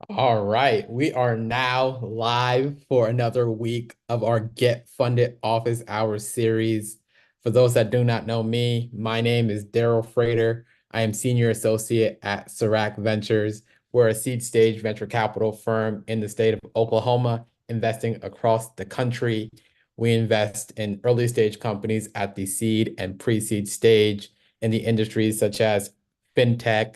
All right, we are now live for another week of our Get Funded Office Hours series. For those that do not know me, my name is Daryl Frater. I am Senior Associate at Serac Ventures. We're a seed stage venture capital firm in the state of Oklahoma, investing across the country. We invest in early stage companies at the seed and pre-seed stage in the industries such as fintech,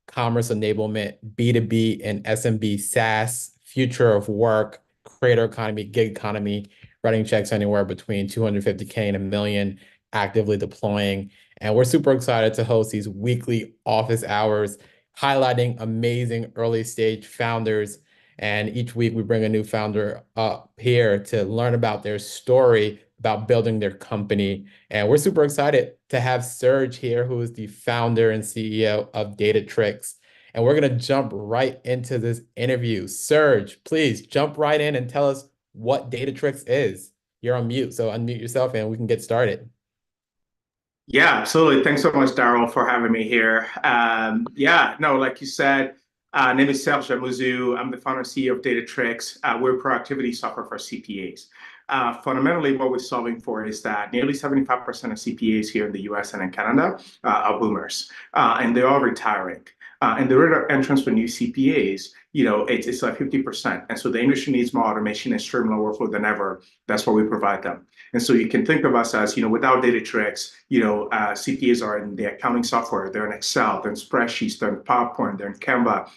commerce enablement, B2B and SMB SaaS, future of work, creator economy, gig economy, writing checks anywhere between 250K and a million, actively deploying. And we're super excited to host these weekly office hours, highlighting amazing early stage founders. And each week we bring a new founder up here to learn about their story about building their company. And we're super excited to have Serge here, who is the founder and CEO of Datatrixs. And we're going to jump right into this interview. Serge, please jump right in and tell us what Datatrixs is. You're on mute, so unmute yourself and we can get started. Yeah, absolutely. Thanks so much, Daryl, for having me here. Yeah, no, like you said, name is Serge Amouzou. I'm the founder and CEO of Datatrixs. We're productivity software for CPAs. Fundamentally, what we're solving for is that nearly 75% of CPAs here in the US and in Canada are boomers, and they're all retiring. And the rate of entrance for new CPAs, it's like 50%. And so the industry needs more automation and streamlined workflow than ever. That's what we provide them. And so you can think of us as, without Datatrix, CPAs are in the accounting software, they're in Excel, they're in spreadsheets, they're in PowerPoint, they're in Canva,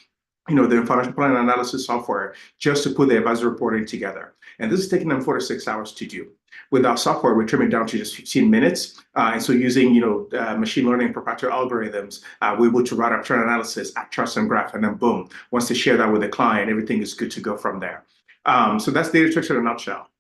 they're in financial planning analysis software just to put the advisor reporting together. And this is taking them 4 to 6 hours to do. With our software, we're trimming down to just 15 minutes. And so using, machine learning and proprietary algorithms, we're able to run up trend analysis, add charts and graph, and then boom, once they share that with the client, everything is good to go from there. So that's Datatrix in a nutshell.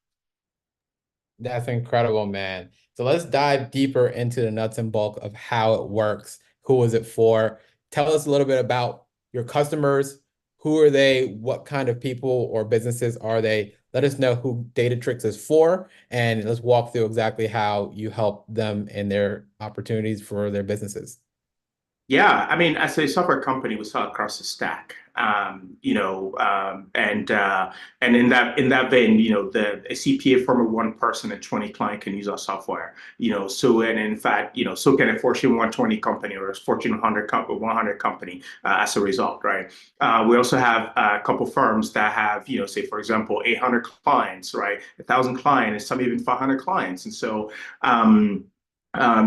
That's incredible, man. So let's dive deeper into the nuts and bulk of how it works. Who is it for? Tell us a little bit about your customers. Who are they? What kind of people or businesses are they? Let us know who Datatrix is for, and let's walk through exactly how you help them in their opportunities for their businesses. Yeah, I mean, as a software company, we sell across the stack. And in that vein, the a CPA from a one person and 20 client can use our software. So and in fact, so can a Fortune 120 company or a Fortune 100 company as a result, right? We also have a couple firms that have, say for example, 800 clients, right? 1,000 clients, some even 500 clients, and so.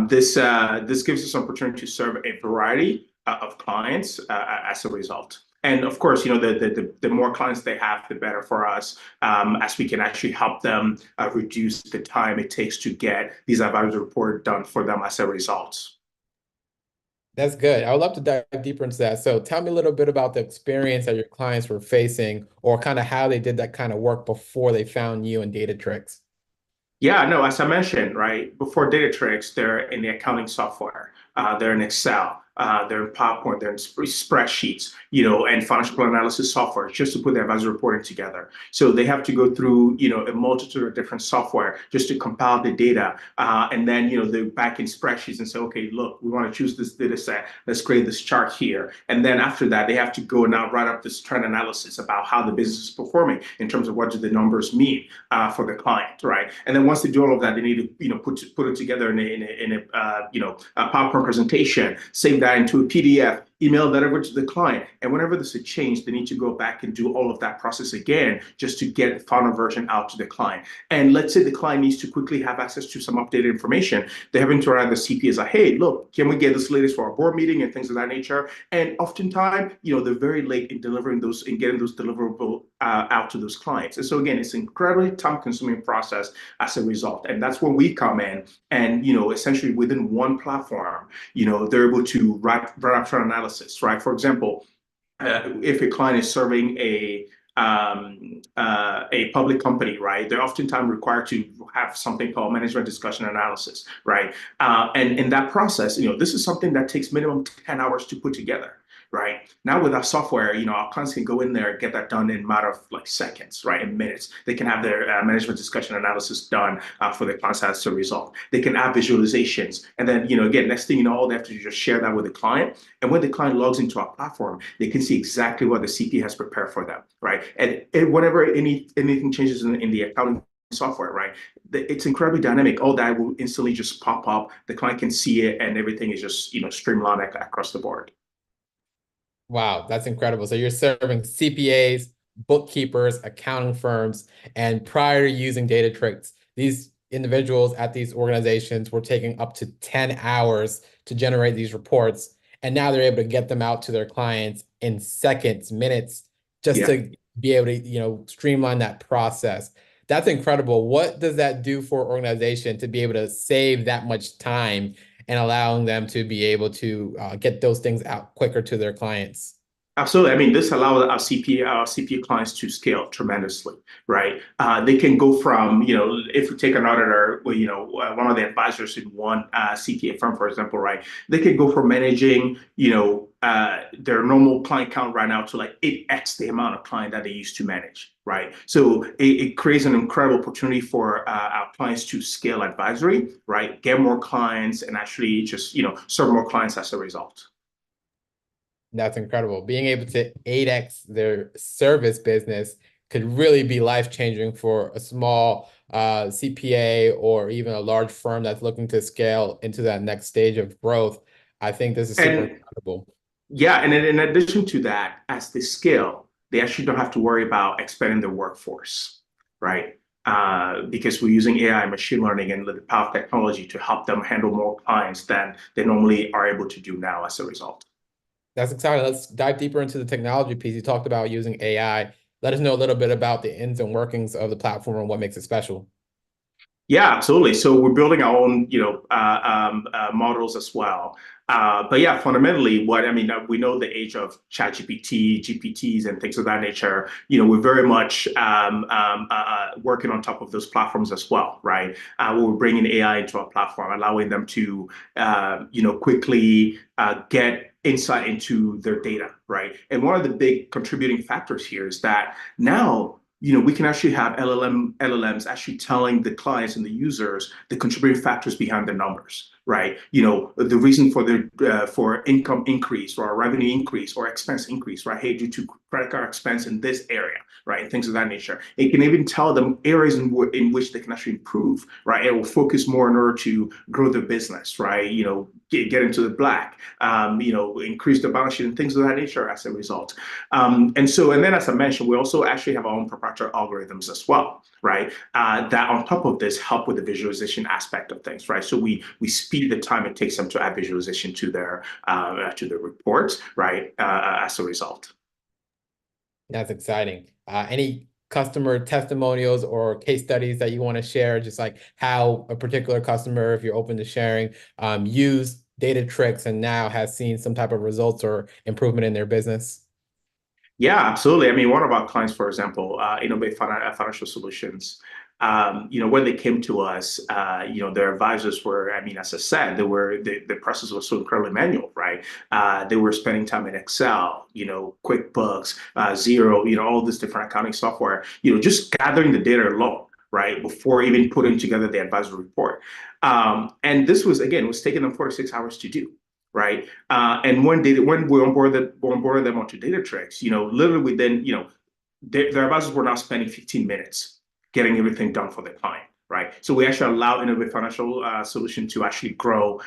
This gives us an opportunity to serve a variety of clients as a result. And of course, the more clients they have, the better for us, as we can actually help them reduce the time it takes to get these advisory report done for them as a result. That's good. I would love to dive deeper into that. So tell me a little bit about the experience that your clients were facing or kind of how they did that kind of work before they found you and Datatrix. Yeah, no, as I mentioned, right, before Datatrix, they're in the accounting software, they're in Excel, they're in PowerPoint, they're in spreadsheets, and financial analysis software just to put their advisory reporting together. So they have to go through, a multitude of different software just to compile the data. And then, they're back in spreadsheets and say, okay, look, we want to choose this data set. Let's create this chart here. And then after that, they have to go now write up this trend analysis about how the business is performing in terms of what do the numbers mean for the client, right? And then once they do all of that, they need to, put it together a PowerPoint presentation, save that into a PDF, email that over to the client. And whenever there's a change, they need to go back and do all of that process again just to get the final version out to the client. And let's say the client needs to quickly have access to some updated information. They have to around the CPAs like, hey, look, can we get this latest for our board meeting and things of that nature? And oftentimes, they're very late in delivering those and getting those deliverable out to those clients. And so again, it's an incredibly time-consuming process as a result. And that's when we come in and, essentially within one platform, they're able to write up an analysis, right? For example, if a client is serving a public company, right? They're oftentimes required to have something called management discussion analysis, right? And in that process, this is something that takes minimum 10 hours to put together. right? Now with our software, our clients can go in there, get that done in a matter of like seconds, right? In minutes. They can have their management discussion analysis done for their clients as a result. They can add visualizations. And then, again, next thing you know, all they have to do is just share that with the client. And when the client logs into our platform, they can see exactly what the CPA has prepared for them, right? And whenever anything changes in the accounting software, right? It's incredibly dynamic. All that will instantly just pop up. The client can see it, and everything is just streamlined across the board. Wow, that's incredible. So you're serving CPAs, bookkeepers, accounting firms, and prior to using Datatrixs, these individuals at these organizations were taking up to 10 hours to generate these reports. And now they're able to get them out to their clients in seconds, minutes, just Yeah. to be able to, streamline that process. That's incredible. What does that do for an organization to be able to save that much time and allowing them to be able to get those things out quicker to their clients? Absolutely. I mean, this allows our CPA clients to scale tremendously, right? They can go from, if we take an auditor, well, one of the advisors in one CPA firm, for example, right? They can go from managing, their normal client count right now to like 8x the amount of client that they used to manage, right? So it creates an incredible opportunity for our clients to scale advisory, right? Get more clients and actually just, serve more clients as a result. That's incredible. Being able to 8x their service business could really be life-changing for a small CPA or even a large firm that's looking to scale into that next stage of growth. I think this is super And incredible. yeah, and in addition to that, as they scale, they actually don't have to worry about expanding their workforce, right? Because we're using AI and machine learning and the power of technology to help them handle more clients than they normally are able to do now as a result. That's exciting. Let's dive deeper into the technology piece. You talked about using AI. Let us know a little bit about the ins and workings of the platform and what makes it special. Yeah, absolutely. So we're building our own, models as well. But yeah, fundamentally, we know the age of ChatGPT, GPTs, and things of that nature. We're very much working on top of those platforms as well, right? We're bringing AI into our platform, allowing them to, quickly get insight into their data, right? And one of the big contributing factors here is that now we can actually have LLMs actually telling the clients and the users the contributing factors behind the numbers, right? The reason for for income increase or revenue increase or expense increase, right? Hey, due to credit card expense in this area, right? And things of that nature. It can even tell them areas in which they can actually improve, right? It will focus more in order to grow their business, right? Get into the black, increase the balance sheet and things of that nature as a result. And then, as I mentioned, we also actually have our own proprietary algorithms as well, right? That on top of this help with the visualization aspect of things, right? So we speed the time it takes them to add visualization to their reports, right? As a result. That's exciting. Any customer testimonials or case studies that you want to share, just like how a particular customer, if you're open to sharing, used Datatrixs and now has seen some type of results or improvement in their business? Yeah, absolutely. I mean, one of our clients, for example, Innovate Financial Solutions, when they came to us, their advisors were, I mean, as I said, the process was so incredibly manual, right? They were spending time in Excel, QuickBooks, Zero, all this different accounting software, just gathering the data alone, right? Before even putting together the advisory report. And this was, again, it was taking them 46 hours to do. Right. And when we onboarded them onto Datatrixs, literally within, their advisors were now spending 15 minutes getting everything done for the client. Right. So we actually allow Innovative Financial Solution to actually grow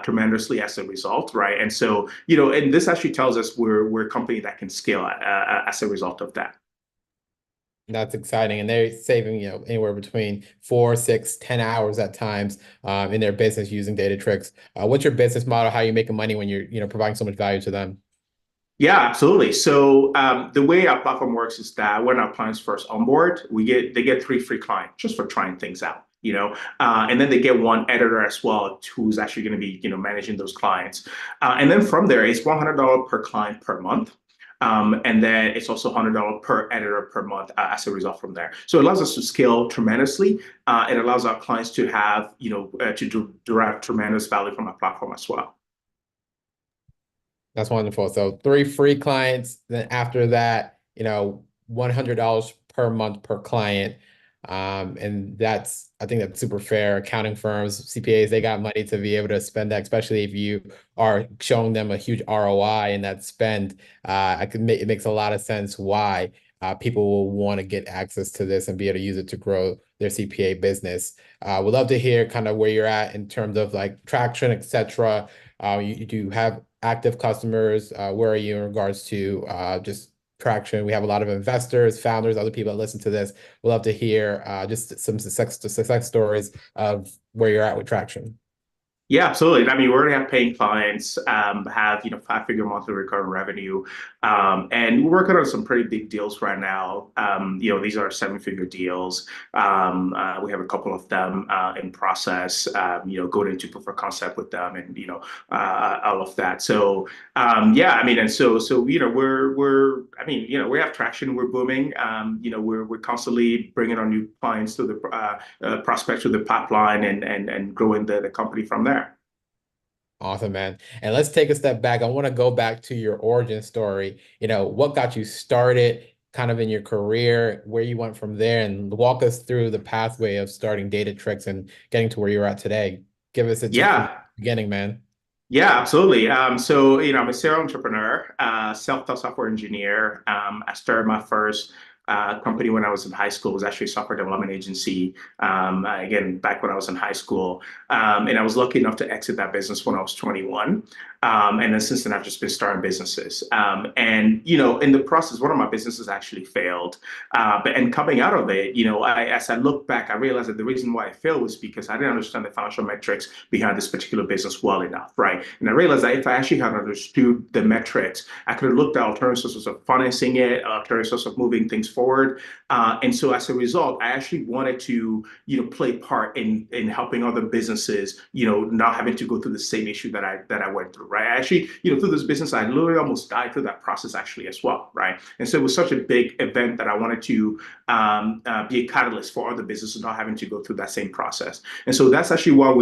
tremendously as a result. Right. And so, and this actually tells us we're a company that can scale as a result of that. That's exciting. And they're saving, anywhere between 4, 6, 10 hours at times in their business using Datatrixs. What's your business model? How are you making money when you're, providing so much value to them? Yeah, absolutely. So the way our platform works is that when our clients first onboard, they get 3 free clients just for trying things out. And then they get one editor as well who's actually going to be, managing those clients. And then from there, it's $100 per client per month. And then it's also $100 per editor per month as a result from there. So it allows us to scale tremendously. It allows our clients to have, derive tremendous value from our platform as well. That's wonderful. So three free clients. Then after that, $100 per month per client. And I think that's super fair. Accounting firms, CPAs, they got money to be able to spend that, especially if you are showing them a huge ROI in that spend. It makes a lot of sense why people will want to get access to this and be able to use it to grow their CPA business. Would love to hear kind of where you're at in terms of like traction, etc. You do have active customers. Where are you in regards to just traction? We have a lot of investors, founders, other people that listen to this. We'd love to hear just some success stories of where you're at with traction. Yeah, absolutely. I mean, we already have paying clients, have, 5-figure monthly recurring revenue. And we're working on some pretty big deals right now. These are 7-figure deals. We have a couple of them in process, going into proof of concept with them and, all of that. So, yeah, I mean, and so, we have traction, we're booming. We're constantly bringing on new clients to the prospects to the pipeline and growing the company from there. Awesome, man. And let's take a step back. I want to go back to your origin story. What got you started kind of in your career, where you went from there, and walk us through the pathway of starting Datatrixs and getting to where you're at today. Give us it just from the Yeah, beginning, man. yeah, absolutely. I'm a serial entrepreneur, self-taught software engineer. I started my first company when I was in high school. It was actually a software development agency. Again, back when I was in high school, and I was lucky enough to exit that business when I was 21. And then since then, I've just been starting businesses. And in the process, one of my businesses actually failed. But coming out of it, as I look back, I realized that the reason why it failed was because I didn't understand the financial metrics behind this particular business well enough, right? And I realized that if I actually had understood the metrics, I could have looked at alternative sources of financing it, alternative sources of moving things forward. And so as a result, I actually wanted to, play part in helping other businesses, not having to go through the same issue that I went through, right? I actually, through this business, I literally almost died through that process actually as well, right? And so it was such a big event that I wanted to be a catalyst for other businesses not having to go through that same process. And so that's actually why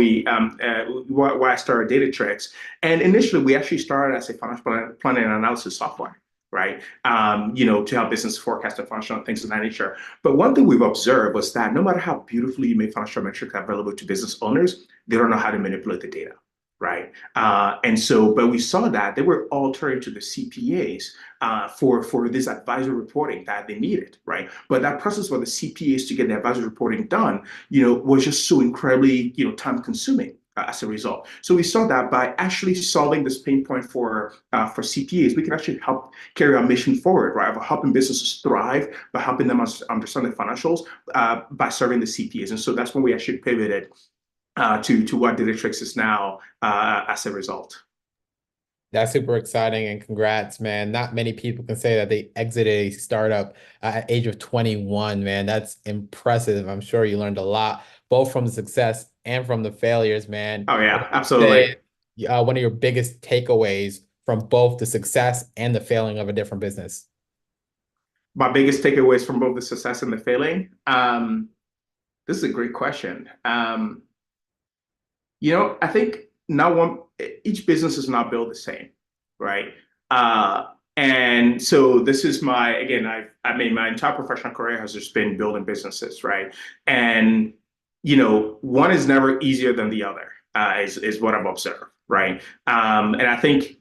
I started Datatrixs. And initially, we actually started as a financial planning and analysis software, right? To help business forecast and financial things of that nature. But one thing we've observed was that no matter how beautifully you make financial metrics available to business owners, they don't know how to manipulate the data, right? But we saw that they were all turning to the CPAs for this advisory reporting that they needed, right? But that process for the CPAs to get the advisory reporting done, was just so incredibly, time consuming as a result. So we saw that by actually solving this pain point for CPAs, we can actually help carry our mission forward, right? Of helping businesses thrive by helping them understand the financials by serving the CPAs. And so that's when we actually pivoted to what Datatrixs is now as a result. That's super exciting and congrats, man. Not many people can say that they exited a startup at age of 21, man. That's impressive. I'm sure you learned a lot, both from the success and from the failures, man. Oh What yeah, would you absolutely. say one of your biggest takeaways from both the success and the failing of a different business? My biggest takeaways from both the success and the failing. This is a great question. I think not one, each business is not built the same, right? And so this is again, I mean, my entire professional career has just been building businesses, right? And, one is never easier than the other, is what I've observed, right? And I think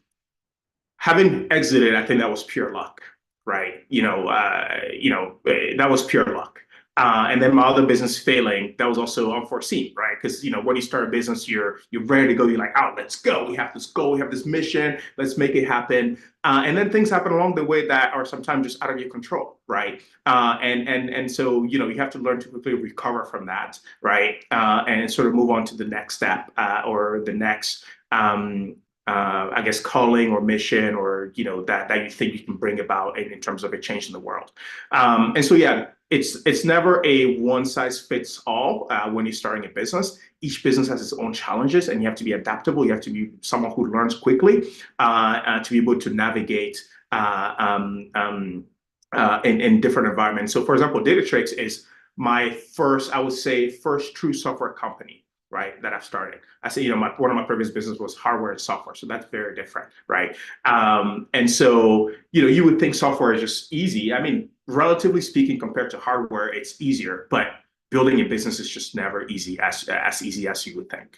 having exited, I think that was pure luck, right? That was pure luck. And then my other business failing, that was also unforeseen, right? Because when you start a business, you're ready to go. You're like, oh, let's go. We have this goal. We have this mission. Let's make it happen. And then things happen along the way that are sometimes just out of your control, right? And so you have to learn to quickly recover from that, right? And sort of move on to the next step or the next I guess calling or mission or that you think you can bring about in terms of a change in the world. And so yeah, it's never a one size fits all when you're starting a business. Each business has its own challenges, and you have to be adaptable. You have to be someone who learns quickly to be able to navigate in different environments. So, for example, Datatrix is my first, I would say, first true software company. right, that I've started. I say, one of my previous business was hardware and software, so that's very different, right? And so, you would think software is just easy. I mean, relatively speaking, compared to hardware, it's easier, but building a business is just never as easy as you would think.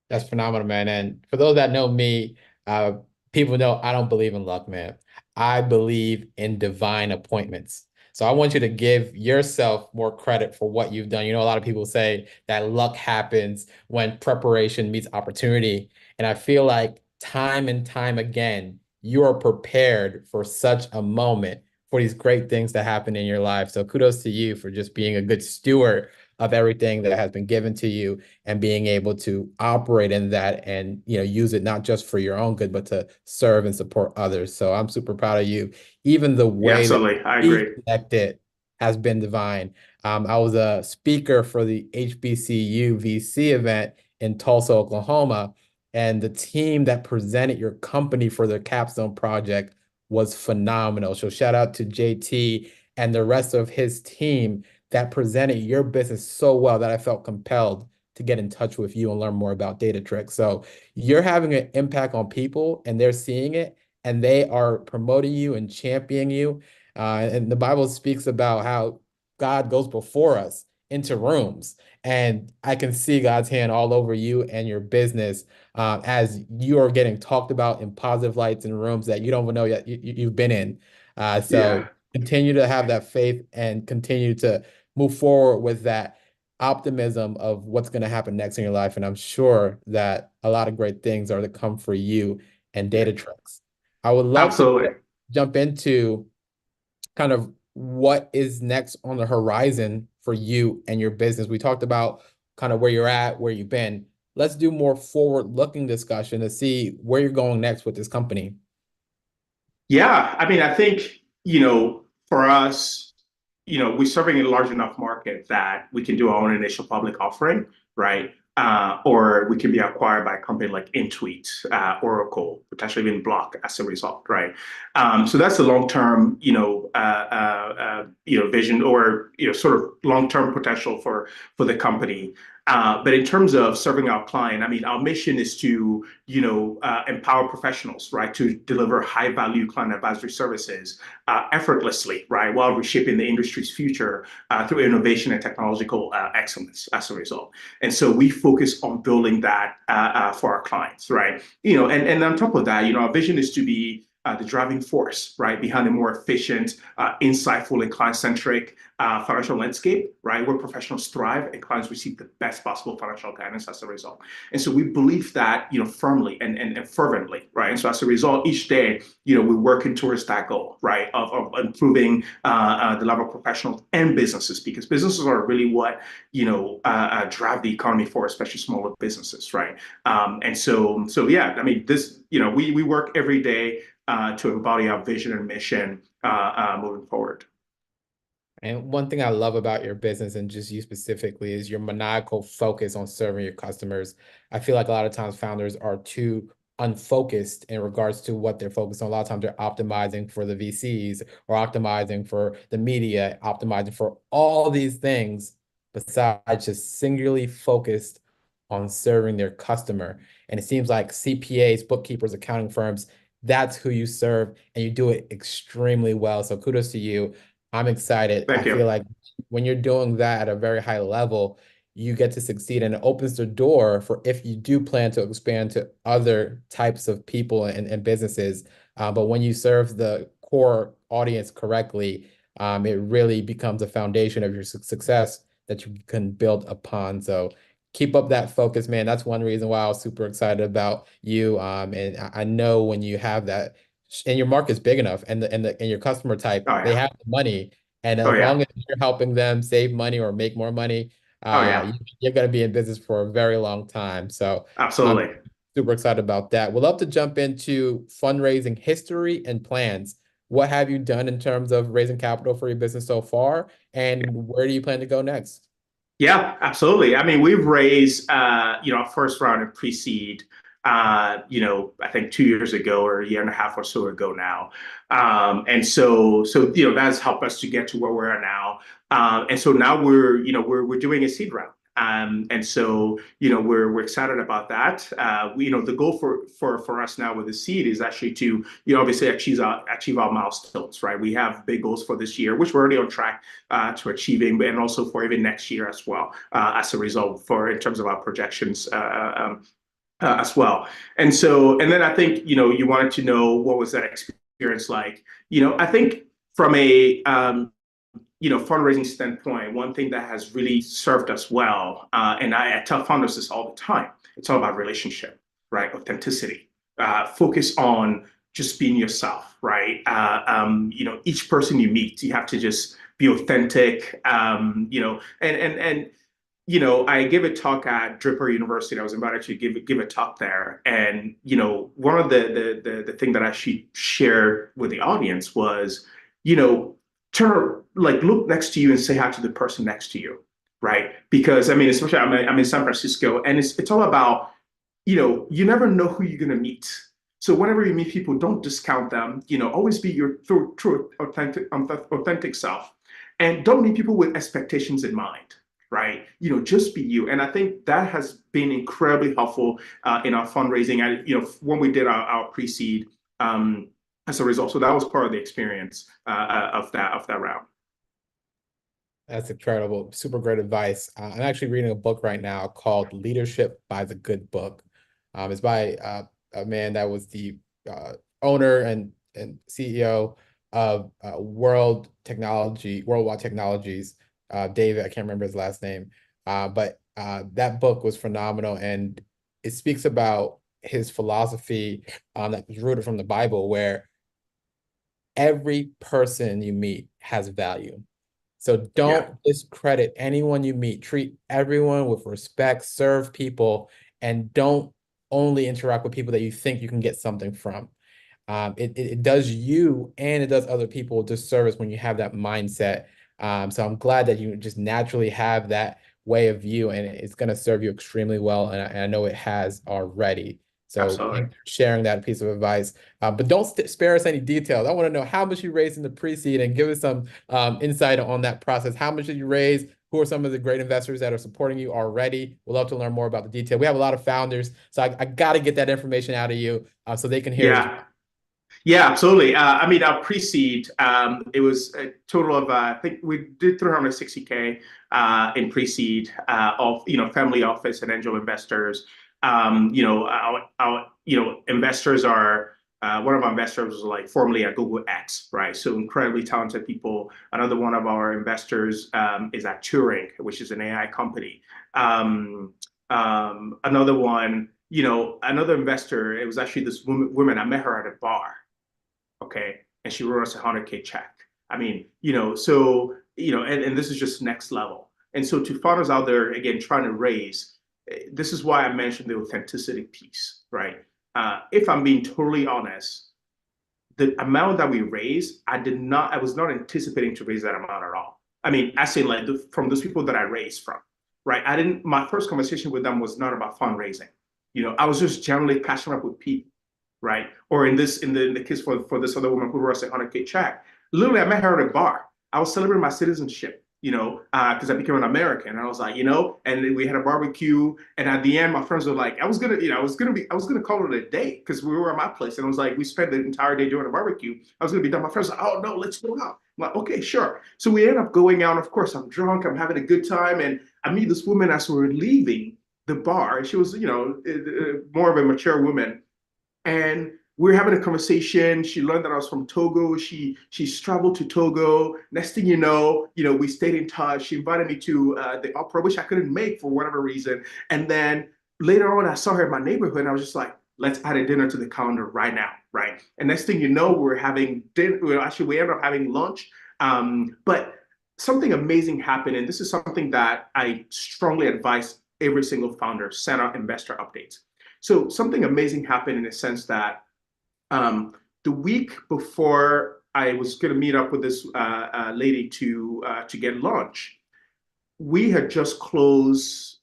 That's phenomenal, man. And for those that know me, uh, people know I don't believe in luck, man. I believe in divine appointments. So I want you to give yourself more credit for what you've done. A lot of people say that luck happens when preparation meets opportunity. And I feel like time and time again, you are prepared for such a moment for these great things to happen in your life. So kudos to you for just being a good steward of everything that has been given to you and being able to operate in that and use it not just for your own good but to serve and support others. So I'm super proud of you. Even the Yeah, way that absolutely. I we agree. connected has been divine. I was a speaker for the HBCU VC event in Tulsa, Oklahoma, and the team that presented your company for their capstone project was phenomenal. So shout out to JT and the rest of his team that presented your business so well that I felt compelled to get in touch with you and learn more about Datatrixs. So you're having an impact on people and they're seeing it and they are promoting you and championing you. And the Bible speaks about how God goes before us into rooms. And I can see God's hand all over you and your business as you are getting talked about in positive lights in rooms that you don't even know yet you've been in. So Yeah. continue to have that faith and continue to move forward with that optimism of what's going to happen next in your life. And I'm sure that a lot of great things are to come for you and Yeah. Datatrixs. I would love to Absolutely. jump into kind of what is next on the horizon for you and your business. We talked about kind of where you're at, where you've been. Let's do more forward-looking discussion to see where you're going next with this company. Yeah, I mean, I think, for us, we're serving a large enough market that we can do our own initial public offering, right? Or we can be acquired by a company like Intuit, Oracle, potentially even Block as a result, right? So that's the long-term, vision or sort of long-term potential for the company. But in terms of serving our client, I mean, our mission is to empower professionals, right, to deliver high value client advisory services effortlessly, right, while reshaping the industry's future through innovation and technological excellence as a result. And so we focus on building that for our clients, right? And on top of that, our vision is to be the driving force, right, behind a more efficient, insightful, and client-centric financial landscape, right, where professionals thrive and clients receive the best possible financial guidance as a result. And so we believe that, firmly and fervently, right? And so as a result, each day, we're working towards that goal, right, of improving the level of professionals and businesses, because businesses are really what, drive the economy for, especially smaller businesses, right? And so yeah, I mean, we work every day to embody our vision and mission moving forward. And one thing I love about your business and just you specifically is your maniacal focus on serving your customers. I feel like a lot of times founders are too unfocused in regards to what they're focused on. A lot of times they're optimizing for the VCs or optimizing for the media, optimizing for all these things besides just singularly focused on serving their customer. And it seems like CPAs, bookkeepers, accounting firms, that's who you serve and you do it extremely well. So kudos to you. I'm excited. I Thank feel you. like when you're doing that at a very high level, you get to succeed and it opens the door for if you do plan to expand to other types of people and businesses. But when you serve the core audience correctly, it really becomes a foundation of your success that you can build upon. So keep up that focus, man. That's one reason why I was super excited about you. And I know when you have that and your market's big enough and your customer type, Oh they yeah. have the money. And Oh as yeah. long as you're helping them save money or make more money, Oh yeah. you're going to be in business for a very long time. So I'm Absolutely. super excited about that. We'd love to jump into fundraising history and plans. What have you done in terms of raising capital for your business so far? And where do you plan to go next? Yeah, absolutely. I mean, we've raised, our first round of pre-seed, I think 2 years ago or a year and a half or so ago now. And so that's helped us to get to where we're at now. And so now we're doing a seed round. And so, we're excited about that. The goal for us now with the seed is actually to, obviously achieve our milestones, right? We have big goals for this year, which we're already on track to achieving, and also for even next year as well, as a result in terms of our projections. As well. And then I think, you wanted to know what was that experience like. I think from a fundraising standpoint, one thing that has really served us well, and I tell founders this all the time, it's all about relationship, right? Authenticity. Focus on just being yourself, right? Each person you meet, you have to just be authentic. And I gave a talk at Draper University. I was invited to give a talk there, and one of the thing that I shared with the audience was, look next to you and say hi to the person next to you, right? Because I mean, especially I'm in San Francisco, and it's all about, you never know who you're gonna meet. So whenever you meet people, don't discount them. Always be your true authentic self, and don't meet people with expectations in mind, right? Just be you. And I think that has been incredibly helpful in our fundraising. When we did our pre-seed, as a result. So that was part of the experience of that round. That's incredible. Super great advice. I'm actually reading a book right now called Leadership by the Good Book. It's by a man that was the owner and CEO of Worldwide Technologies. David, I can't remember his last name, but that book was phenomenal, and it speaks about his philosophy that was rooted from the Bible, where every person you meet has value. So Yeah, don't discredit anyone you meet. Treat everyone with respect, serve people, and don't only interact with people that you think you can get something from. It does you and it does other people a disservice when you have that mindset. So I'm glad that you just naturally have that way of view, and it's going to serve you extremely well. And I know it has already. So absolutely. thanks for sharing that piece of advice. But don't spare us any details. I want to know how much you raised in the pre-seed, and give us some insight on that process. How much did you raise? Who are some of the great investors that are supporting you already? We'd love to learn more about the detail. We have a lot of founders, so I got to get that information out of you so they can hear it. Yeah. Yeah, absolutely. I mean, our pre-seed, it was a total of, I think we did 360K in pre-seed of, family office and angel investors. Our investors are, one of our investors was like formerly at Google X, right? So incredibly talented people. Another one of our investors is at Turing, which is an AI company. Another one, another investor, it was actually this woman, I met her at a bar. Okay. And she wrote us a 100K check. I mean, and this is just next level. And so to founders out there, again, trying to raise, this is why I mentioned the authenticity piece, right? If I'm being totally honest, the amount that we raised, I was not anticipating to raise that amount at all. I mean, I say like from those people that I raised from, right? My first conversation with them was not about fundraising. I was just generally catching up with people, right? Or in the case for this other woman who wrote us a 100K check, literally I met her at a bar. I was celebrating my citizenship, because I became an American. And I was like, and we had a barbecue. And at the end, my friends were like, I was gonna call it a day because we were at my place. And I was like, we spent the entire day doing a barbecue. I was gonna be done. My friends were like, oh no, let's go out. I'm like, okay, sure. So we ended up going out. Of course, I'm drunk. I'm having a good time. And I meet this woman as we were leaving the bar. She was, more of a mature woman. And we are having a conversation. She learned that I was from Togo. She's traveled to Togo. Next thing you know, we stayed in touch. She invited me to the opera, which I couldn't make for whatever reason. And then later on, I saw her in my neighborhood, and I was just like, let's add a dinner to the calendar right now, right? And next thing you know, we're having dinner. We ended up having lunch. But something amazing happened, and this is something that I strongly advise every single founder: send out investor updates. So something amazing happened in the sense that the week before I was going to meet up with this lady to get lunch, we had just closed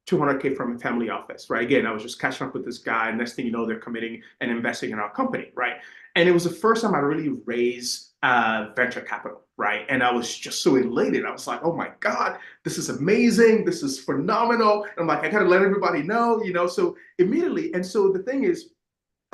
200K from a family office, right? Again, I was just catching up with this guy. And next thing you know, they're committing and investing in our company, right? And it was the first time I really raised venture capital, right? And I was just so elated. I was like, oh my God, this is amazing. This is phenomenal. And I'm like, I gotta let everybody know, so immediately. And so the thing is,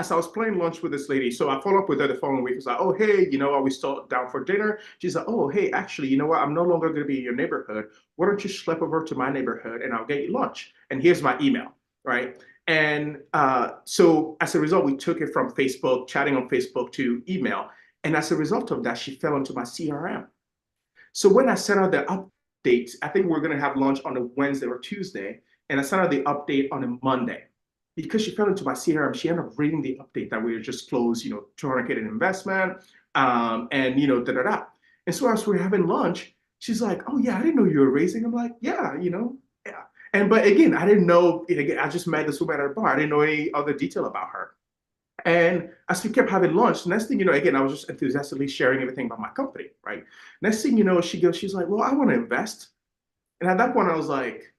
as I was playing lunch with this lady, so I followed up with her the following week. I was like, oh, hey, are we still down for dinner? She's like, oh, hey, actually, you know what? I'm no longer going to be in your neighborhood. Why don't you schlep over to my neighborhood and I'll get you lunch? And here's my email, right? And so as a result, we took it from Facebook, chatting on Facebook to email. And as a result of that, she fell into my CRM. So when I sent out the updates, I think we're going to have lunch on a Wednesday or Tuesday. And I sent out the update on a Monday because she fell into my CRM. She ended up reading the update that we just closed, 200K in investment, and da da da. And so as we're having lunch, she's like, "Oh yeah, I didn't know you were raising." I'm like, "Yeah, yeah." And but again, I didn't know. Again, I just met this woman at a bar. I didn't know any other detail about her. And as we kept having lunch, next thing you know, again, I was just enthusiastically sharing everything about my company, right? Next thing you know, she's like, "Well, I want to invest." And at that point, I was like,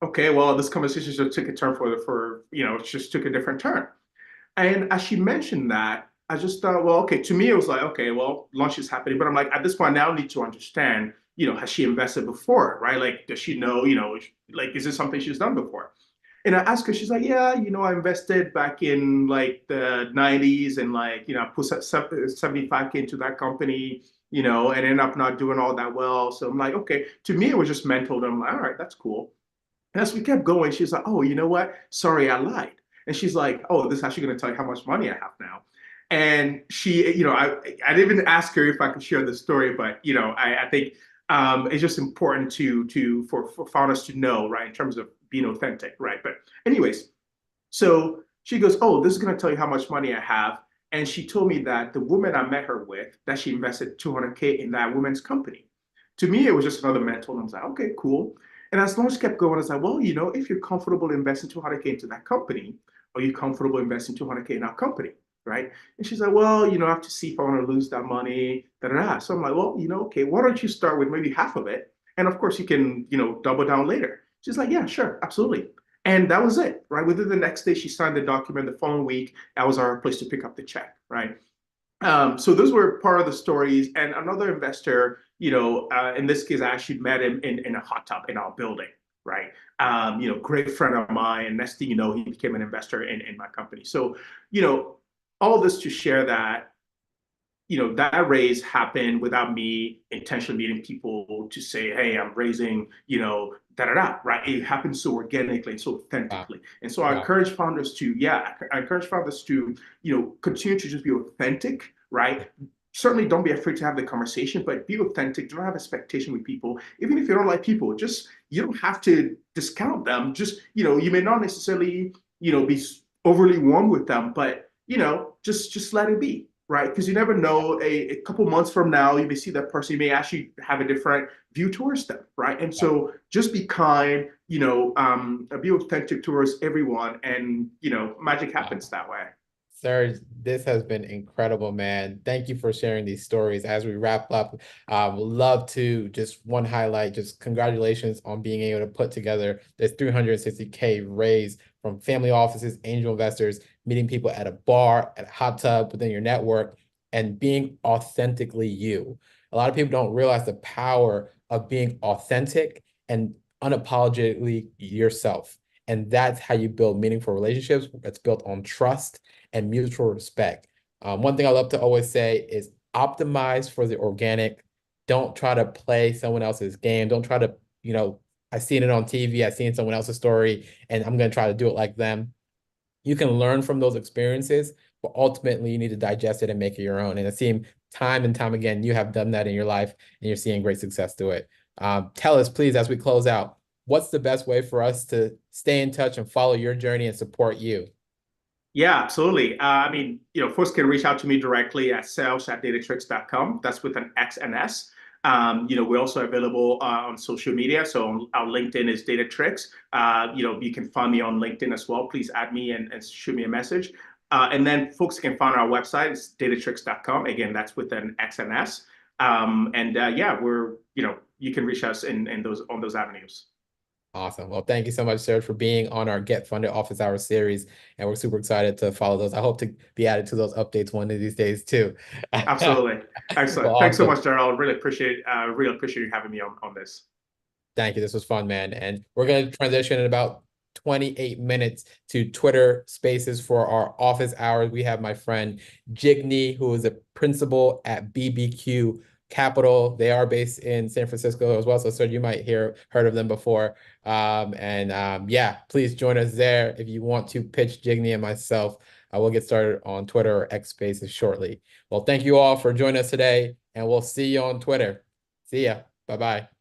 okay, well, this conversation just took a turn it just took a different turn. And as she mentioned that, I just thought, well, okay, to me, it was like, okay, well, lunch is happening. But I'm like, at this point, I now need to understand, has she invested before, right? Like, does she know, like, is this something she's done before? And I asked her, she's like, yeah, I invested back in like the 90s and like, I put 75K into that company, and ended up not doing all that well. So I'm like, okay, to me, it was just mental. And I'm like, all right, that's cool. And as we kept going, she's like, oh, you know what? Sorry, I lied. And she's like, oh, this is actually going to tell you how much money I have now. And she, I didn't even ask her if I could share the story, but I think it's just important for founders to know, right, in terms of being authentic, right? But anyways, so she goes, oh, this is going to tell you how much money I have. And she told me that the woman I met her with, that she invested 200K in that woman's company. To me, it was just another mental. And I was like, okay, cool. And as long as kept going, I was like, well, if you're comfortable investing 200K into that company, are you comfortable investing 200K in our company? Right. And she's like, well, I have to see if I want to lose that money. Da, da, da. So I'm like, well, okay, why don't you start with maybe half of it? And of course, you can, double down later. She's like, yeah, sure, absolutely. And that was it, right? Within the next day, she signed the document. The following week, that was our place to pick up the check, right? So those were part of the stories. And another investor, in this case, I actually met him in a hot tub in our building, right? Great friend of mine. And next thing you know, he became an investor in my company. So, all this to share that that raise happened without me intentionally meeting people to say, hey, I'm raising, da da da, right? It happens so organically and so Wow. authentically. And so I Wow. encourage founders to, yeah, I encourage founders to, continue to just be authentic, right? Certainly don't be afraid to have the conversation, but be authentic. Do not have expectation with people. Even if you don't like people, just, you don't have to discount them. Just, you may not necessarily, be overly warm with them, but, just let it be, right? Because you never know, a couple months from now, you may see that person, you may actually have a different view towards them, right? And Yeah. so just be kind, be authentic towards everyone, and magic happens Wow. that way. Serge, this has been incredible, man. Thank you for sharing these stories. As we wrap up, would love to just one highlight, just congratulations on being able to put together this 360K raise from family offices, angel investors, meeting people at a bar, at a hot tub within your network, and being authentically you. A lot of people don't realize the power of being authentic and unapologetically yourself. And that's how you build meaningful relationships. It's built on trust and mutual respect. One thing I love to always say is optimize for the organic. Don't try to play someone else's game. Don't try to, I seen it on TV, I seen someone else's story, and I'm going to try to do it like them. You can learn from those experiences, but ultimately you need to digest it and make it your own. And it seems time and time again, you have done that in your life and you're seeing great success to it. Tell us, please, as we close out, what's the best way for us to stay in touch and follow your journey and support you? Yeah, absolutely. I mean, folks can reach out to me directly at sales@datatrixs.com. That's with an X and S. We're also available on social media. So our LinkedIn is Datatrixs. You can find me on LinkedIn as well. Please add me and shoot me a message. And then folks can find our website. It's datatrixs.com. Again, that's with an X and S. Yeah, you can reach us in those on those avenues. Awesome. Well, thank you so much, Serge, for being on our Get Funded Office Hours series. And we're super excited to follow those. I hope to be added to those updates one of these days too. Absolutely. Well, Excellent. Thanks so awesome. much, Daryl. Really appreciate you having me on this. Thank you. This was fun, man. And we're going to transition in about 28 minutes to Twitter Spaces for our office hours. We have my friend Jigney, who is a principal at BBQ Capital. They are based in San Francisco as well. So you might heard of them before. Yeah, please join us there if you want to pitch Jigney and myself. I will get started on Twitter or X Spaces shortly. Well, thank you all for joining us today, and we'll see you on Twitter. See ya. Bye-bye.